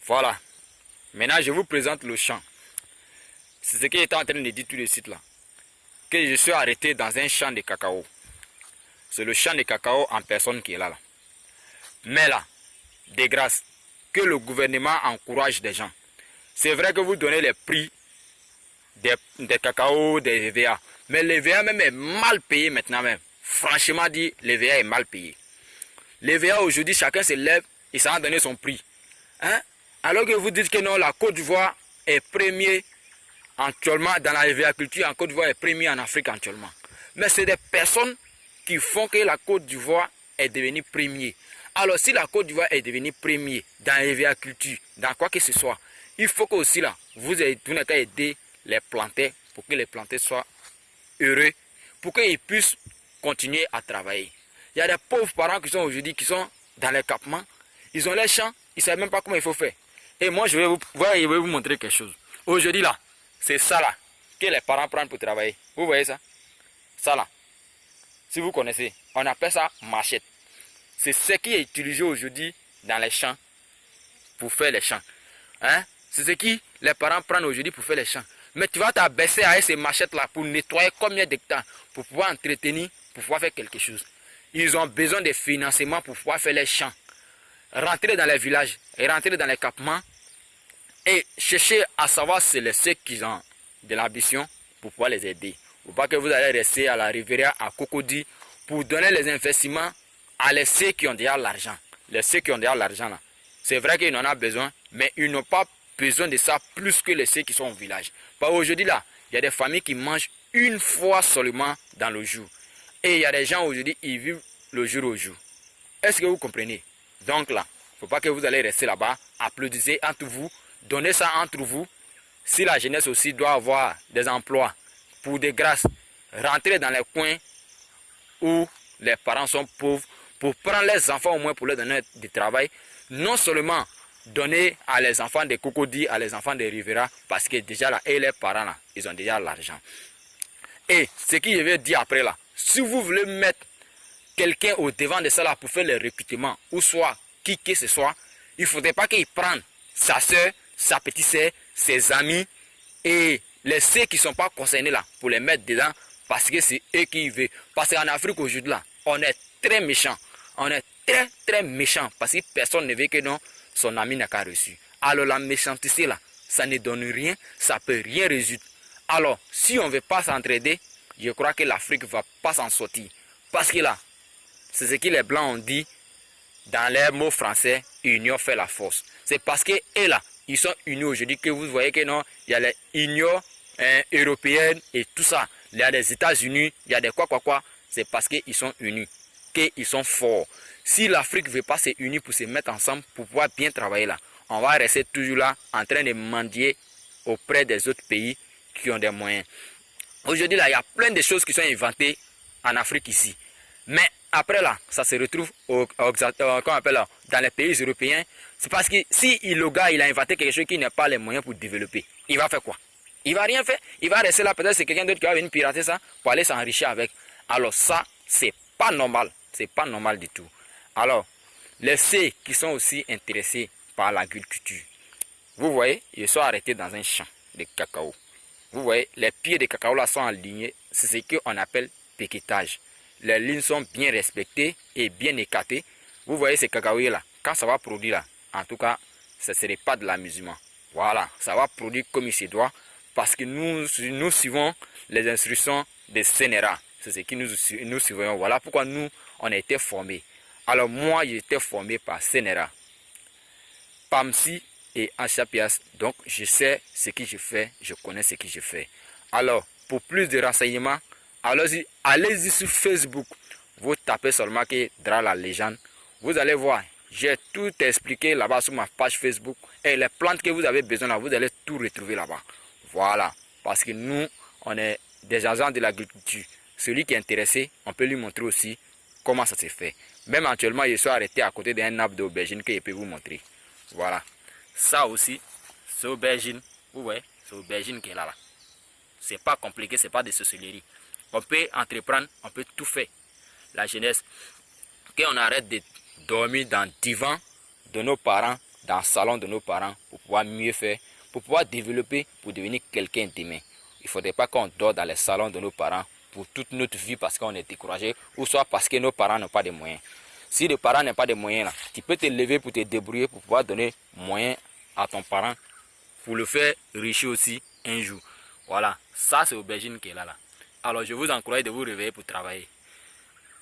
Voilà. Maintenant, je vous présente le champ. C'est ce qu'il était en train de dire tout de suite là. Que je suis arrêté dans un champ de cacao. C'est le champ de cacao en personne qui est là. Mais là, de grâce, que le gouvernement encourage des gens. C'est vrai que vous donnez les prix des cacao, des EVA. Mais l'EVA même est mal payé maintenant même. Franchement dit, l'EVA est mal payé. L'EVA aujourd'hui, chacun se lève et ça a donné son prix. Hein? Alors que vous dites que non, la Côte d'Ivoire est premier actuellement dans la EVA culture, en Côte d'Ivoire est premier en Afrique actuellement. Mais c'est des personnes qui font que la Côte d'Ivoire est devenue premier. Alors si la Côte d'Ivoire est devenue premier dans la EVA culture, dans quoi que ce soit, il faut que aussi là, vous n'avez qu'à aider les planteurs pour que les planteurs soient heureux, pour qu'ils puissent continuer à travailler. Il y a des pauvres parents qui sont aujourd'hui, qui sont dans les campements, ils ont les champs, ils ne savent même pas comment il faut faire. Et moi, je vais vous montrer quelque chose. Aujourd'hui là, c'est ça là que les parents prennent pour travailler. Vous voyez ça? Ça là, si vous connaissez, on appelle ça machette. C'est ce qui est utilisé aujourd'hui dans les champs pour faire les champs. Hein? C'est ce qui les parents prennent aujourd'hui pour faire les champs. Mais tu vas t'abaisser avec ces machettes là pour nettoyer combien d'hectares, pour pouvoir entretenir, pour pouvoir faire quelque chose. Ils ont besoin de financement pour pouvoir faire les champs. Rentrer dans les villages et rentrer dans les campements et chercher à savoir si c'est ceux qui ont de l'ambition pour pouvoir les aider. Ou pas que vous allez rester à la Riviera, à Cocody, pour donner les investissements à ceux qui ont déjà l'argent. Les ceux qui ont déjà l'argent là. C'est vrai qu'ils en ont besoin, mais ils n'ont pas besoin de ça plus que ceux qui sont au village. Aujourd'hui là, il y a des familles qui mangent une fois seulement dans le jour. Et il y a des gens aujourd'hui, ils vivent le jour au jour. Est-ce que vous comprenez? Donc là, il ne faut pas que vous allez rester là-bas, applaudissez entre vous, donnez ça entre vous. Si la jeunesse aussi doit avoir des emplois, pour des grâces, rentrer dans les coins où les parents sont pauvres, pour prendre les enfants au moins pour leur donner du travail, non seulement donner à les enfants de Cocody, à les enfants de Rivera, parce que déjà là, et les parents là, ils ont déjà l'argent. Et ce que je vais dire après là, si vous voulez mettre quelqu'un au devant de ça là pour faire le recrutement, ou soit qui que ce soit, il ne faudrait pas qu'il prenne sa soeur, sa petite soeur, ses amis et les ceux qui ne sont pas concernés là pour les mettre dedans parce que c'est eux qui y veulent. Parce qu'en Afrique aujourd'hui là, on est très méchant. On est très très méchant parce que personne ne veut que non, son ami n'a qu'à reçu. Alors la méchanceté là, ça ne donne rien, ça ne peut rien résoudre. Alors si on ne veut pas s'entraider, je crois que l'Afrique ne va pas s'en sortir. Parce que là, c'est ce que les Blancs ont dit dans les mots français, union fait la force. C'est parce que eux là, ils sont unis aujourd'hui que vous voyez que non, il y a les unions européennes et tout ça. Il y a les États-Unis, il y a des quoi. C'est parce qu'ils sont unis, qu'ils sont forts. Si l'Afrique ne veut pas se unir pour se mettre ensemble, pour pouvoir bien travailler là, on va rester toujours là en train de mendier auprès des autres pays qui ont des moyens. Aujourd'hui là, il y a plein de choses qui sont inventées en Afrique ici. Mais après là, ça se retrouve dans les pays européens. C'est parce que si le gars il a inventé quelque chose qui n'a pas les moyens pour développer, il va faire quoi? Il va rien faire. Il va rester là, peut-être c'est quelqu'un d'autre qui va venir pirater ça pour aller s'enrichir avec. Alors ça, c'est pas normal. C'est pas normal du tout. Alors, les ceux qui sont aussi intéressés par l'agriculture, vous voyez, ils sont arrêtés dans un champ de cacao. Vous voyez, les pieds de cacao là sont alignés. C'est ce qu'on appelle piquetage. Les lignes sont bien respectées et bien écartées. Vous voyez ces cacaoyers là, quand ça va produire là, en tout cas, ce ne serait pas de l'amusement. Voilà, ça va produire comme il se doit parce que nous suivons les instructions de CNRA. C'est ce que nous suivons. Voilà pourquoi nous, on a été formés. Alors moi, j'ai été formé par CNRA, PAMSI et HAPIAS. Donc, je sais ce que je fais, je connais ce que je fais. Alors, pour plus de renseignements, allez-y sur Facebook. Vous tapez seulement que Dra la légende. Vous allez voir, j'ai tout expliqué là-bas sur ma page Facebook. Et les plantes que vous avez besoin là, vous allez tout retrouver là-bas. Voilà. Parce que nous, on est des agents de l'agriculture. Celui qui est intéressé, on peut lui montrer aussi comment ça se fait. Même actuellement, je suis arrêté à côté d'un arbre d'aubergine que je peux vous montrer. Voilà. Ça aussi, c'est aubergine. Vous voyez, c'est aubergine qui est là. C'est pas compliqué, c'est pas de sorcellerie. On peut entreprendre, on peut tout faire. La jeunesse, qu'on arrête de dormir dans le divan de nos parents, dans le salon de nos parents pour pouvoir mieux faire, pour pouvoir développer, pour devenir quelqu'un demain. Il ne faudrait pas qu'on dort dans les salons de nos parents pour toute notre vie parce qu'on est découragé ou soit parce que nos parents n'ont pas de moyens. Si le parent n'a pas de moyens, là, tu peux te lever pour te débrouiller pour pouvoir donner moyen à ton parent pour le faire riche aussi un jour. Voilà, ça c'est Aubergine qui est là. Alors je vous encourage de vous réveiller pour travailler.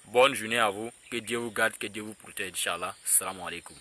Bonne journée à vous, que Dieu vous garde, que Dieu vous protège, Inch'Allah. Salam alaikum.